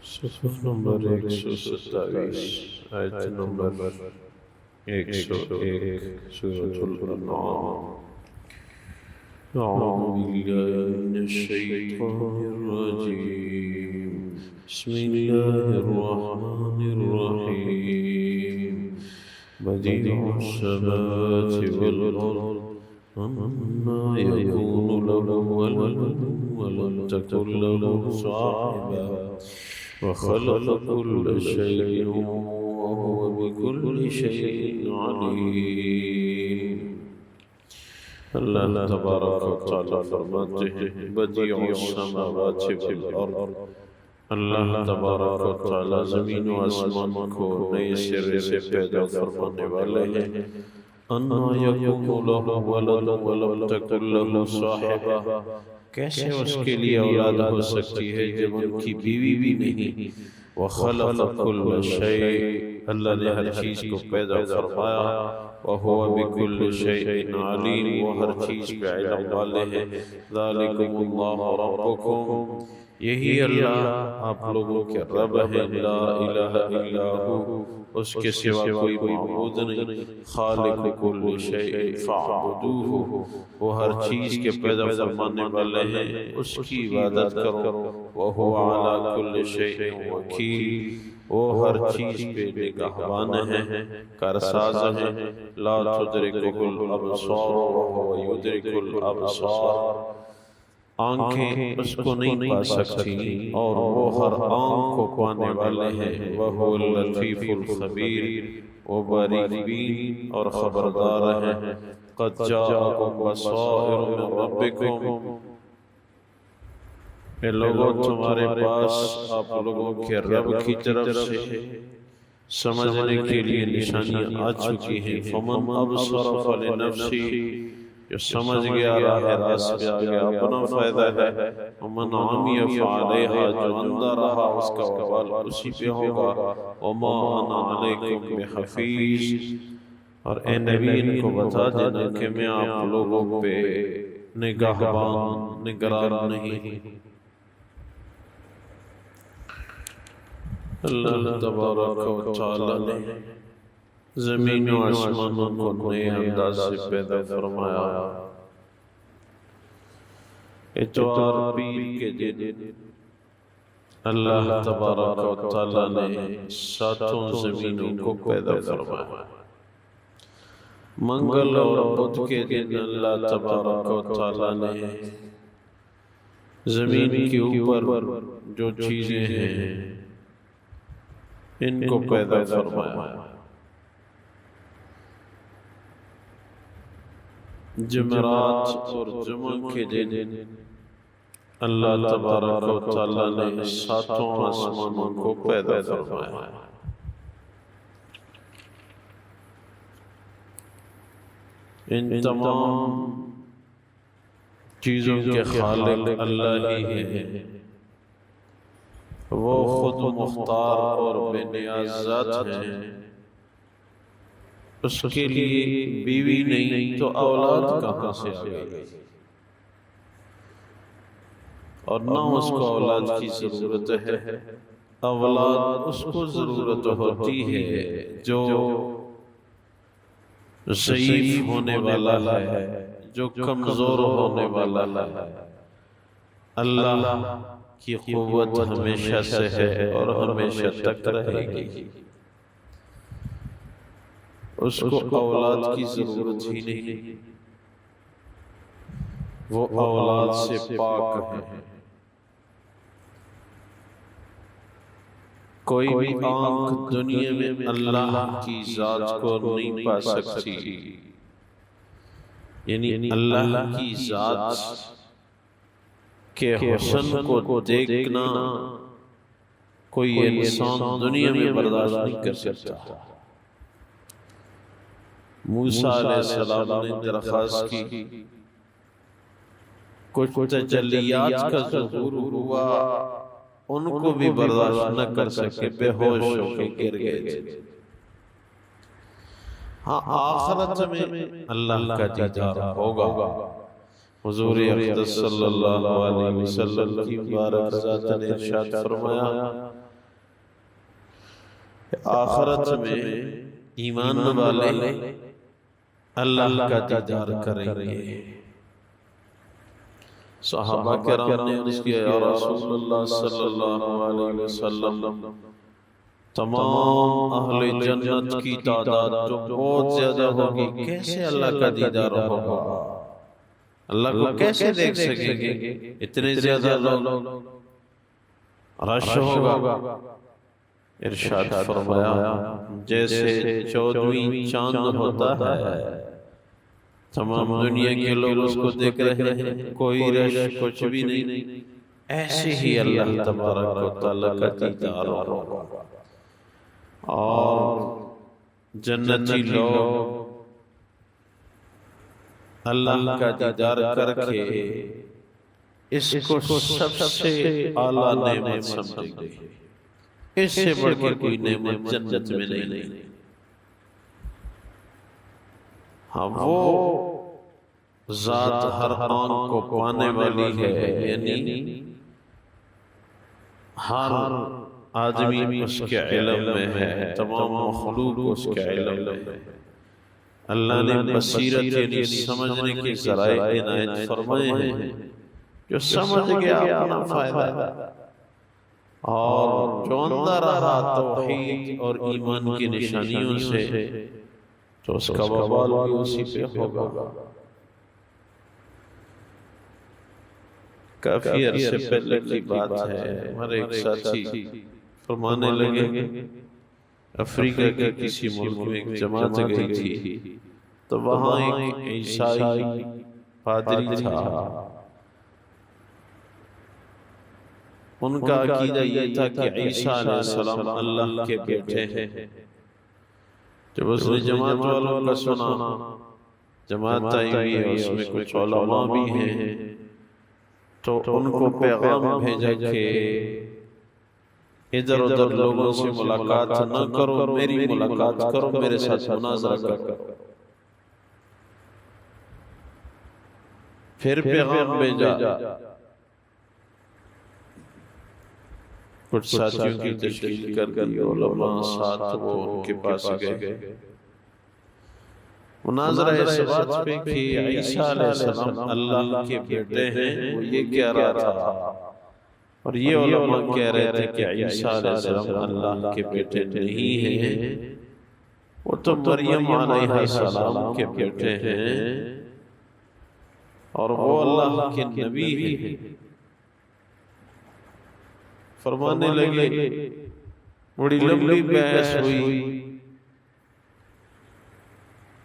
صفحہ نمبر 127 آیت نمبر 101 سورۃ الانعام۔ اعوذ باللہ من الشیطان الرجیم، بسم اللہ الرحمن الرحیم۔ بدیع السماوات والارض انا یکون له ولد ولم تکن له صاحبہ وخلق كل شيء وهو بكل شيء عليم۔ اللہ تبارک و تعالیٰ فرماتے ہیں بدیع السماوات والارض، اللہ تبارک و تعالیٰ زمین و آسمان کو نئے سرے سے پیدا فرمانے والے ہیں۔ انا یکون له ولد ولم تکن له صاحبہ، کیسے اس کے لیے اولاد ہو سکتی ہے جب ان کی بیوی بھی نہیں۔ وَخَلَقَ كُلَّ شَيْءٍ، اللہ نے ہر چیز کو پیدا فرمایا۔ وَهُوَ بِكُلِّ شَيْءٍ عَلِيمٌ، وہ ہر چیز پہ علم والے ہیں۔ ذَلِكُمُ اللَّهُ رَبُّكُمْ، یہی اللہ آپ لوگوں کے رب ہے۔ لا الہ الا ہو، اس کے سوا کوئی معبود نہیں۔ خالق کل شیء فاعبدوہ، وہ ہر چیز کے پیدا فرمانے والے ہیں، اس کی عبادت کرو۔ وہو علی کل شیء وکیل، وہ ہر چیز پہ نگہبان ہے، کارساز ہے۔ لا تدرکہ الابصار وہو یدرک الابصار، آنکھیں اس کو نہیں پا سکتی اور وہ ہر آنکھ کو پانے والے ہیں۔ وَهُوَ اللطیف الخبیر، وہ باریک بین اور خبردار ہے۔ قد جاءکم بصائر من ربکم، اے لوگوں تمہارے پاس آپ لوگوں کے رب کی طرف سے سمجھنے کے لیے نشانیاں آ چکی ہیں۔ فَمَنْ أَبْصَرَ فَلِنَفْسِهِ، جو سمجھ گیا راہ راست پہ آ گیا اپنا فائدہ ہے۔ وَمَنْ عَمِيَ فَعَلَيْهَا، جو اندھا رہا اس کا وبال اسی پہ ہوگا۔ وَمَا أَنَا عَلَيْكُمْ بِحَفِيظ، اور اے نبی ان کو بتا دینا کہ میں آپ لوگوں پہ نگران نہیں۔ اللہ تبارک و تعالیٰ نے زمین و آسمانوں کو نئے انداز سے پیدا فرمایا۔ اتوار پیر کے دن اللہ تبارک و تعالیٰ نے ساتوں زمینوں کو پیدا فرمایا۔ منگل اور بدھ کے دن اللہ تبارک و تعالیٰ نے زمین کے اوپر جو چیزیں ہیں ان کو پیدا فرمایا۔ جمعرات اور جمعہ کے دن اللہ تبارک و تعالیٰ نے ساتوں آسمانوں کو پیدا فرمایا۔ ان تمام چیزوں کے خالق اللہ ہی ہے، وہ خود مختار اور بے نیاز ذات ہیں۔ اس کے لیے بیوی نہیں تو اولاد کہاں سے آ گئی، اور نہ اس کو اولاد کی ضرورت ہے۔ اولاد اس کو ضرورت ہوتی ہے جو ضعیف ہونے والا ہے، جو کمزور ہونے والا ہے۔ اللہ کی قوت ہمیشہ سے ہے اور ہمیشہ تک رہے گی، اس کو اولاد کی ضرورت ہی نہیں، وہ اولاد سے پاک ہے۔ کوئی بھی آنکھ دنیا میں اللہ کی ذات کو نہیں پا سکتی، یعنی اللہ کی ذات کے حسن کو دیکھنا کوئی انسان دنیا میں برداشت نہیں کر سکتا۔ موسیٰ علیہ السلام نے درخواست کی، کچھ تجلیات کا ظہور ہوا، ان کو بھی برداشت نہ کر سکے، بے ہوش ہو کے گر گئے تھے۔ ہاں آخرت میں اللہ کا دیدار ہوگا۔ حضور اقدس صلی اللہ علیہ وسلم کی مبارک ذات نے ارشاد فرمایا آخرت میں ایمان والے اللہ کا دیدار کریں گے۔ صحابہ کرام نے عرض کیا یا رسول اللہ صلی اللہ علیہ وسلم، تمام اہل جنت کی تعداد تو بہت زیادہ ہوگی، کیسے اللہ کا دیدار ہوگا؟ اللہ کو کیسے دیکھ سکیں گے؟ اتنے زیادہ لوگ، رش ہوگا۔ ارشاد فرمایا جیسے 14ویں چاند ہوتا ہے، تمام دنیا کے لوگ اس کو دیکھ رہے ہیں، کوئی رش کچھ بھی نہیں، ایسے ہی اللہ تبارک و تعالیٰ کا دیدار ہوگا۔ اور جنتی لوگ اللہ کا دیدار کر کے اس کو سب سے اعلیٰ نعمت سمجھیں گے، اس سے بڑھ کے کوئی نعمت جنت میں نہیں۔ ہاں وہ ذات ہر آنکھ کو پانے والی ہے، یعنی ہر آدمی اس کے علم میں ہے، تمام مخلوق اس کے علم میں ہے۔ اللہ نے بصیرت یعنی سمجھنے کے ذرائع عنایت فرمائے ہیں، جو سمجھ گیا اپنا فائدہ، اور جو اندھا رہا توحید اور ایمان کی نشانیوں سے تو اس کا وبال بھی اسی پہ ہوگا۔ کافی عرصے پہلے کی بات ہے، ہمارے ایک ساتھی فرمانے لگے افریقہ کے کسی ملک میں ایک جماعت گئی تھی، تو وہاں ایک عیسائی پادری تھا۔ ان کا عقیدہ یہ تھا کہ عیسیٰ علیہ السلام اللہ کے بیٹے ہیں۔ جب اس نے جماعت والوں کا سنا، جماعت آئی ہوئی ہے، اس میں کچھ علماء بھی ہیں، تو ان کو پیغام بھیجا کہ ادھر ادھر لوگوں سے ملاقات نہ کرو، میری ملاقات کرو، میرے ساتھ مناظرہ کرو۔ پھر پیغام بھیجا، کچھ ساتھیوں کی تشکیل کر دی، علماء ساتھ وہ ان کے پاس گئے۔ مناظرہ اس بات پہ کہ عیسیٰ علیہ السلام اللہ کے بیٹے ہیں، وہ یہ کہہ رہا تھا، اور یہ علماء کہہ رہے تھے کہ عیسیٰ علیہ السلام اللہ کے بیٹے نہیں ہیں، وہ تو مریم علیہ السلام کے بیٹے ہیں، اور وہ اللہ کے نبی ہیں۔ فرمانے لگے، بڑی لمبی بحث ہوئی،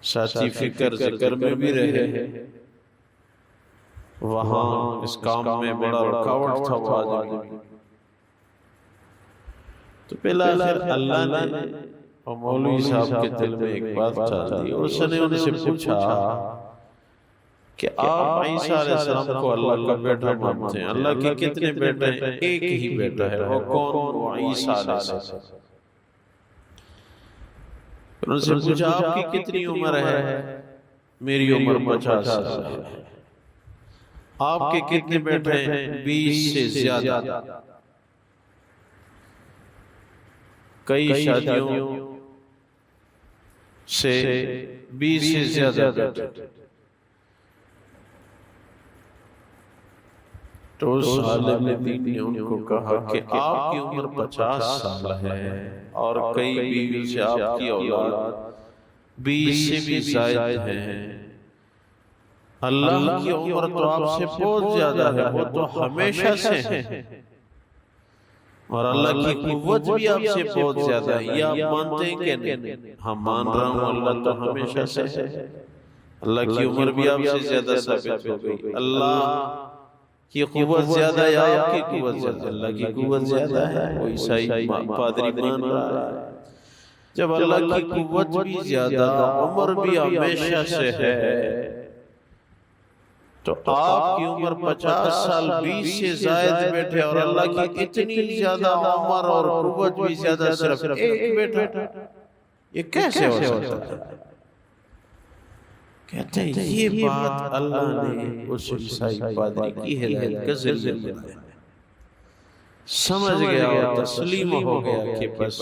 ساتھی فکر ذکر میں بھی رہے، وہاں اس کام میں بڑا رکاوٹ تھا وہ آدمی۔ تو پہلا آخر اللہ نے اور مولوی صاحب کے دل میں ایک بات ڈال دی، اس نے ان سے پوچھا کہ آپ عیسیٰ علیہ السلام کو اللہ کا بیٹا مانتے ہیں؟ اللہ کے کتنے بیٹے ہیں؟ ایک ہی بیٹا ہے، وہ کون؟ وہ عیسیٰ علیہ السلام۔ ان سے پوچھا آپ کی کتنی عمر ہے؟ میری عمر 50 سال ہے۔ آپ کے کتنے بیٹے ہیں؟ 20 سے زیادہ۔ کئی شادیوں سے 20 سے زیادہ بیٹے۔ تو اس عالم دین نے ان کو کہا کہ آپ کی عمر 50 سال ہے، اور کئی بیوی سے آپ کی اولاد 20 سے بھی زائد ہیں۔ اللہ کی عمر تو آپ سے بہت زیادہ ہے، وہ تو ہمیشہ سے ہے، اور اللہ کی قوت بھی آپ سے بہت زیادہ ہے۔ یہ آپ مانتے ہیں کہ نہیں؟ ہم مان رہا ہوں، اللہ تو ہمیشہ سے ہے۔ اللہ کی عمر بھی آپ سے زیادہ ثابت ہو گئی۔ اللہ کی قوت زیادہ ہے، آپ کی قوت زیادہ؟ اللہ کی قوت زیادہ ہے۔ وہ عیسائی پادری مان رہا ہے، جب اللہ کی قوت بھی زیادہ، عمر بھی ہمیشہ سے ہے، تو آپ کی عمر 50 سال 20 سے زائد بیٹھے، اور اللہ کی اتنی زیادہ عمر اور قوت بھی زیادہ، صرف ایک بیٹا، یہ کیسے ہو سکتا ہے؟ کہتے ہیں یہ بات اللہ نے اس عیسائی پادری کی ہدایت کا ذریعہ بنایا، سمجھ گیا اور تسلیم ہو گیا کہ بس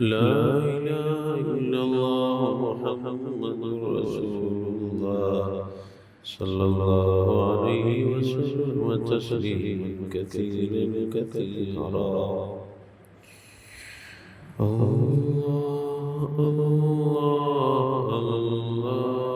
لا إله إلا الله محمد رسول الله صلى الله عليه وسلم تسليما كثيرا كثيرا الله الله الله الله الله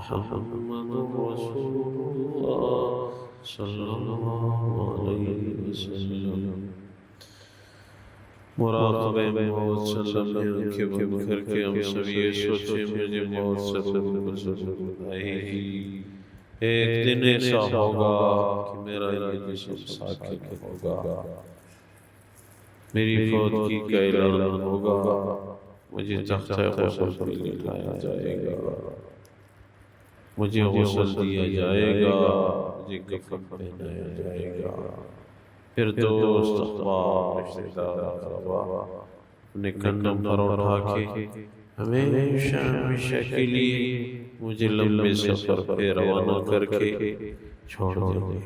محمد رسول الله صلى الله عليه وسلم مراقبہ موت صلی اللہ علیہ وسلم کے بن کر کے ہم سب یہ سوچیں مجھے موت سے ضرور آئے گی، ایک دن ایسا ہوگا کہ میرا یہ جسم ساکت ہوگا، میری فوتگی کا اعلان ہوگا، مجھے تختہ غسل پہ لٹایا جائے گا، مجھے غسل دیا جائے گا، مجھے کفن پہنایا جائے گا، پھر دوست احباب رشتہ دار اقربا اپنے کندھوں پر اٹھا کے ہمیشہ ہمیشہ کے لیے مجھے لمبے سفر پہ روانہ کر کے چھوڑ دیں گے۔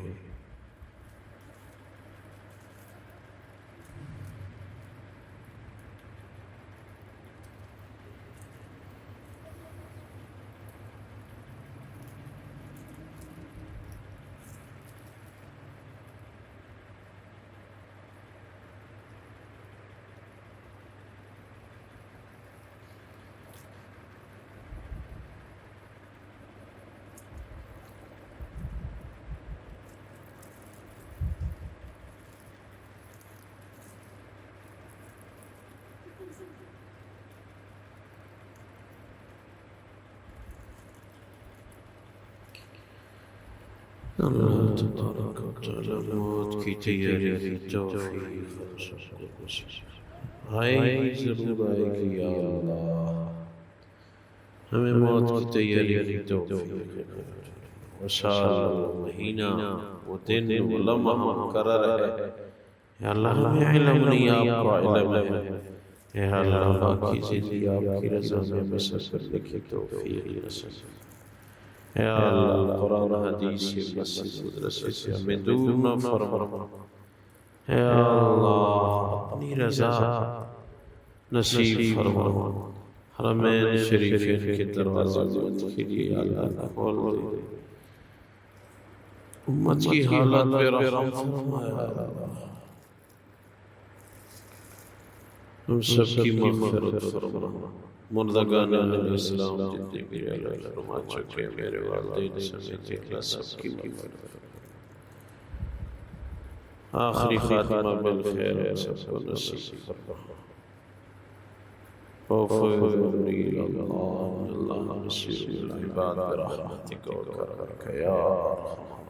اللہ تبارک و تعالی موت کی تیاری کی توفیق آئے گی، ضرور آئے گی یا اللہ، ہمیں موت کی تیاری کی توفیق، وہ سال، وہ مہینہ، وہ دن، وہ لمحہ مقرر ہے، یا اللہ ہمیں علم نہیں، آپ کو علم ہے، یا اللہ باقی زندگی آپ کی رضا میں بسر کرنے کی توفیق نصیب، یا اللہ قرآن حدیث سے مسجد مدرسے سے ہمیں دور نہ فرما، یا اللہ اپنی رضا نصیب فرما، حرمین شریفین کے دروازے کے لیے اللہ کھول دے، امت کی حالت پہ رحم فرما یا اللہ، ہم سب کی مغفرت فرما، مردگان علیہ السلام جتنے بھی علیہ فرما چکے میرے والدین سمیت اکلا سب کی مغفرت فرما، آخری خاتمہ بالخیر سب کو نصیب فرما، وفوض لی اللہ نصیر العباد برحمتک و کرمک یا ارحم